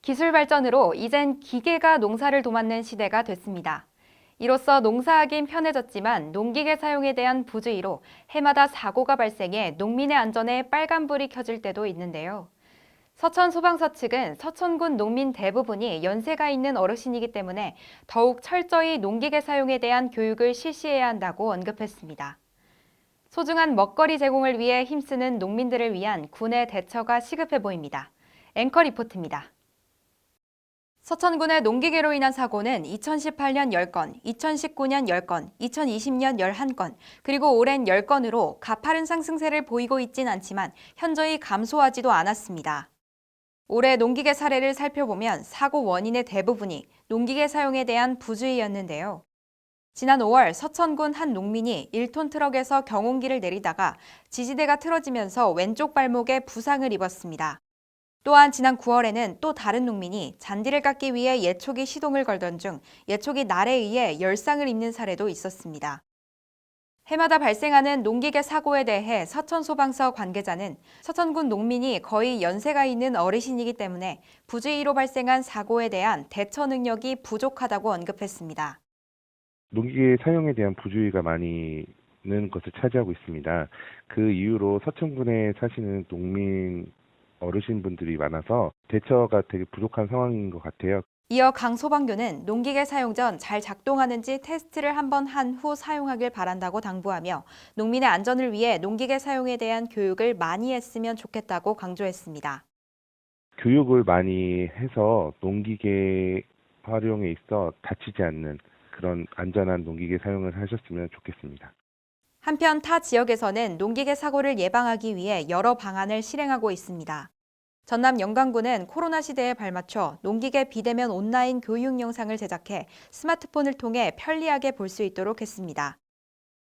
기술 발전으로 이젠 기계가 농사를 도맡는 시대가 됐습니다. 이로써 농사하긴 편해졌지만 농기계 사용에 대한 부주의로 해마다 사고가 발생해 농민의 안전에 빨간불이 켜질 때도 있는데요. 서천소방서 측은 서천군 농민 대부분이 연세가 있는 어르신이기 때문에 더욱 철저히 농기계 사용에 대한 교육을 실시해야 한다고 언급했습니다. 소중한 먹거리 제공을 위해 힘쓰는 농민들을 위한 군의 대처가 시급해 보입니다. 앵커 리포트입니다. 서천군의 농기계로 인한 사고는 2018년 10건, 2019년 10건, 2020년 11건, 그리고 올해는 10건으로 가파른 상승세를 보이고 있진 않지만 현저히 감소하지도 않았습니다. 올해 농기계 사례를 살펴보면 사고 원인의 대부분이 농기계 사용에 대한 부주의였는데요. 지난 5월 서천군 한 농민이 1톤 트럭에서 경운기를 내리다가 지지대가 틀어지면서 왼쪽 발목에 부상을 입었습니다. 또한 지난 9월에는 또 다른 농민이 잔디를 깎기 위해 예초기 시동을 걸던 중 예초기 날에 의해 열상을 입는 사례도 있었습니다. 해마다 발생하는 농기계 사고에 대해 서천소방서 관계자는 서천군 농민이 거의 연세가 있는 어르신이기 때문에 부주의로 발생한 사고에 대한 대처 능력이 부족하다고 언급했습니다. 농기계 사용에 대한 부주의가 많이 는 것을 차지하고 있습니다. 그 이유로 서천군에 사시는 농민 어르신분들이 많아서 대처가 되게 부족한 상황인 것 같아요. 이어 강 소방교는 농기계 사용 전 잘 작동하는지 테스트를 한번 한 후 사용하길 바란다고 당부하며 농민의 안전을 위해 농기계 사용에 대한 교육을 많이 했으면 좋겠다고 강조했습니다. 교육을 많이 해서 농기계 활용에 있어 다치지 않는 그런 안전한 농기계 사용을 하셨으면 좋겠습니다. 한편 타 지역에서는 농기계 사고를 예방하기 위해 여러 방안을 실행하고 있습니다. 전남 영광군은 코로나 시대에 발맞춰 농기계 비대면 온라인 교육 영상을 제작해 스마트폰을 통해 편리하게 볼 수 있도록 했습니다.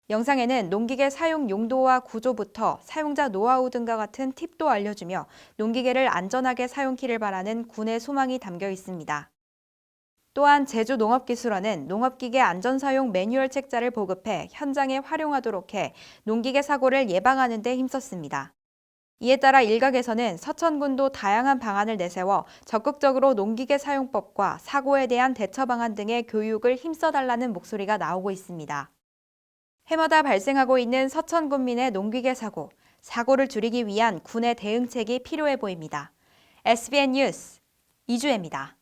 영상에는 농기계 사용 용도와 구조부터 사용자 노하우 등과 같은 팁도 알려주며 농기계를 안전하게 사용키를 바라는 군의 소망이 담겨 있습니다. 또한 제주농업기술원은 농업기계 안전사용 매뉴얼 책자를 보급해 현장에 활용하도록 해 농기계 사고를 예방하는 데 힘썼습니다. 이에 따라 일각에서는 서천군도 다양한 방안을 내세워 적극적으로 농기계 사용법과 사고에 대한 대처 방안 등의 교육을 힘써달라는 목소리가 나오고 있습니다. 해마다 발생하고 있는 서천군민의 농기계 사고를 줄이기 위한 군의 대응책이 필요해 보입니다. SBN 뉴스 이주혜입니다.